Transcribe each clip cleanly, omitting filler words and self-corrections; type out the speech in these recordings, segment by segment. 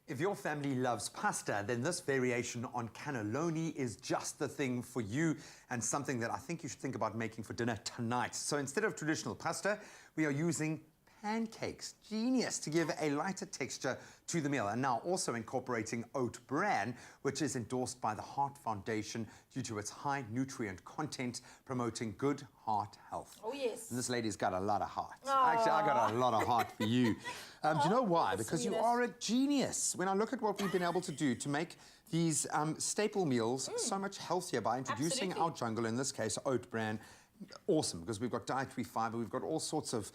If your family loves pasta, then this variation on cannelloni is just the thing for you and something that I think you should think about making for dinner tonight. So instead of traditional pasta, we are using pancakes. Genius, to give a lighter texture to the meal. And now also incorporating oat bran, which is endorsed by the Heart Foundation due to its high nutrient content, promoting good heart health. Oh, yes. And this lady's got a lot of heart. Aww. Actually, I got a lot of heart for you. Do you know why? Because you are a genius. When I look at what we've been able to do to make these staple meals so much healthier by introducing our jungle, in this case, oat bran, awesome, because we've got dietary fiber, we've got all sorts of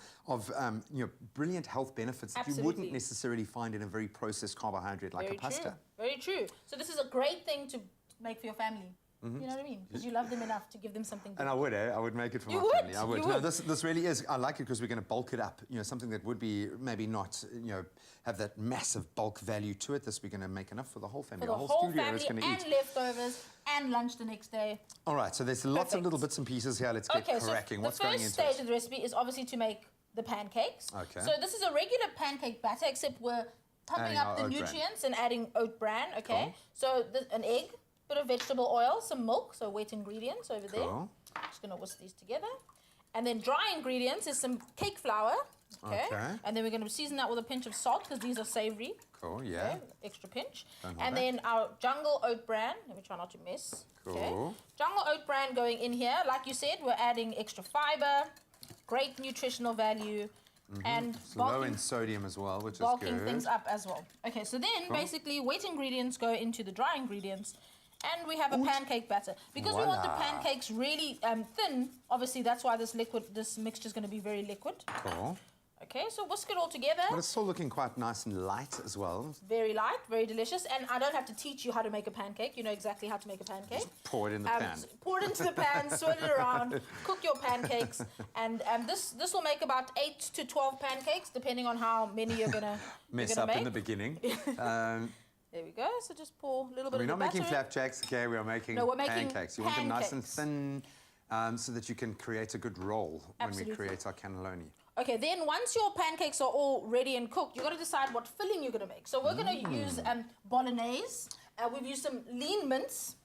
brilliant health benefits that you wouldn't necessarily find in a very processed carbohydrate like a pasta. Very true. So this is a great thing to make for your family. You know what I mean? Because you love them enough to give them something good. And I would, I would make it for my family. I would. No, this really is. I like it because we're going to bulk it up. Something that would be maybe not, have that massive bulk value to it. This we're going to make enough for the whole family. For the whole family and leftovers and lunch the next day. All right. So there's lots of little bits and pieces here. Let's get cracking. What's going into it? The first stage of the recipe is obviously to make the pancakes. Okay. So this is a regular pancake batter, except we're pumping up the nutrients and adding oat bran. Okay. Cool. So an egg. Bit of vegetable oil, some milk, so wet ingredients over there. Just gonna whisk these together. And then dry ingredients is some cake flour. Okay. And then we're gonna season that with a pinch of salt because these are savory. Cool, yeah. Okay, extra pinch. And then our jungle oat bran. Let me try not to miss. Cool. Okay. Jungle oat bran going in here. Like you said, we're adding extra fiber, great nutritional value. And low in sodium as well, which is good. Bulking things up as well. Okay, so then basically wet ingredients go into the dry ingredients. And we have a pancake batter. Because we want the pancakes really thin, obviously that's why this mixture is going to be very liquid. Cool. Okay, so whisk it all together. But it's still looking quite nice and light as well. Very light, very delicious. And I don't have to teach you how to make a pancake. You know exactly how to make a pancake. Just pour it in the pan. Pour it into the pan, swirl it around, cook your pancakes. And this will make about 8 to 12 pancakes, depending on how many you're going to mess up in the beginning. There we go. So just pour a little bit of the batter. We're not making flapjacks, okay? We are making pancakes. You want them nice and thin so that you can create a good roll when we create our cannelloni. Okay, then once your pancakes are all ready and cooked, you've got to decide what filling you're going to make. So we're going to use bolognese. We've used some lean mince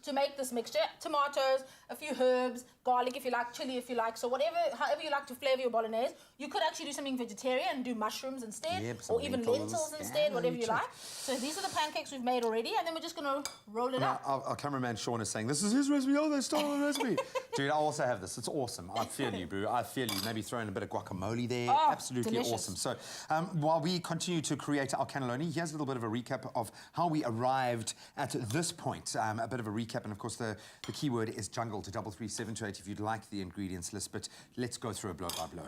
to make this mixture. Tomatoes, a few herbs, garlic if you like, chili if you like. So however you like to flavor your bolognese. You could actually do something vegetarian and do mushrooms instead, or even lentils instead, whatever you like. So these are the pancakes we've made already, and then we're just going to roll it up. Our cameraman Sean is saying, this is his recipe. Oh, they stole the recipe. Dude, I also have this. It's awesome. I feel you, boo. I feel you. Maybe throw in a bit of guacamole there. Oh, absolutely delicious. Awesome. So while we continue to create our cannelloni, here's a little bit of a recap of how we arrived at this point. A bit of a recap, and of course the key word is jungle to 33728 if you'd like the ingredients list, but let's go through a blow by blow.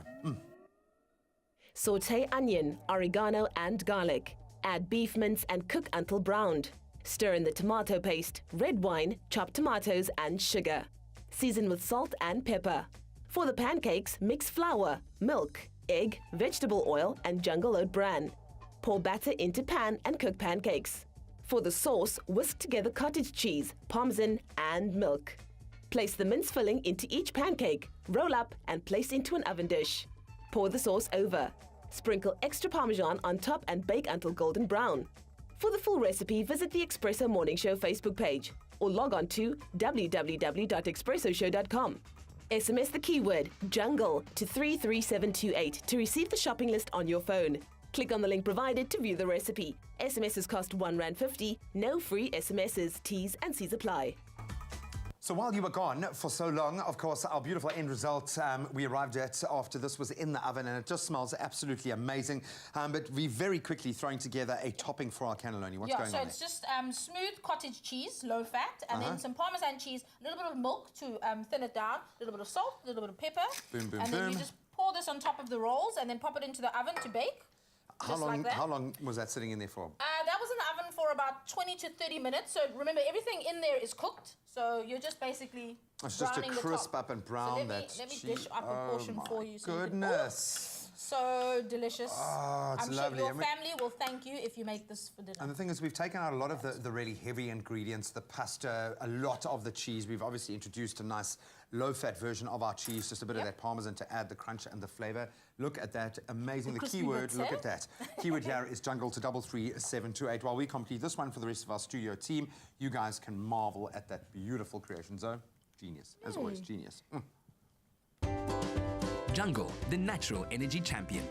Saute onion, oregano and garlic. Add beef mince and cook until browned. Stir in the tomato paste, red wine, chopped tomatoes and sugar. Season with salt and pepper. For the pancakes, mix flour, milk, egg, vegetable oil and jungle oat bran. Pour batter into pan and cook pancakes. For the sauce, whisk together cottage cheese, parmesan and milk. Place the mince filling into each pancake, roll up and place into an oven dish. Pour the sauce over. Sprinkle extra parmesan on top and bake until golden brown. For the full recipe, visit the Expresso Morning Show Facebook page or log on to www.expressoshow.com. SMS the keyword jungle to 33728 to receive the shopping list on your phone. Click on the link provided to view the recipe. SMSs cost R1.50. No free SMSs. T's and C's apply. So while you were gone for so long, of course, our beautiful end result we arrived at after this was in the oven, and it just smells absolutely amazing. But we very quickly throwing together a topping for our cannelloni. What's going on so it's just smooth cottage cheese, low fat, and then some Parmesan cheese, a little bit of milk to thin it down, a little bit of salt, a little bit of pepper. Boom, boom, and then you just pour this on top of the rolls and then pop it into the oven to bake. How long was that sitting in there for? That was in the oven for about 20 to 30 minutes. So remember, everything in there is cooked. So you're just basically it's just to crisp up and brown so let me dish up a portion for you. Goodness. So delicious. Oh, it's I'm lovely. sure And your we- family will thank you if you make this for dinner. And the thing is, we've taken out a lot of the really heavy ingredients, the pasta, a lot of the cheese. We've obviously introduced a nice low-fat version of our cheese, just a bit of that parmesan to add the crunch and the flavor. Look at that, amazing. The crispy keyword, bits, look eh? at that. Keyword here is jungle to 33728. While we complete this one for the rest of our studio team, you guys can marvel at that beautiful creation. So, genius, as always, genius. Jungle, the natural energy champion.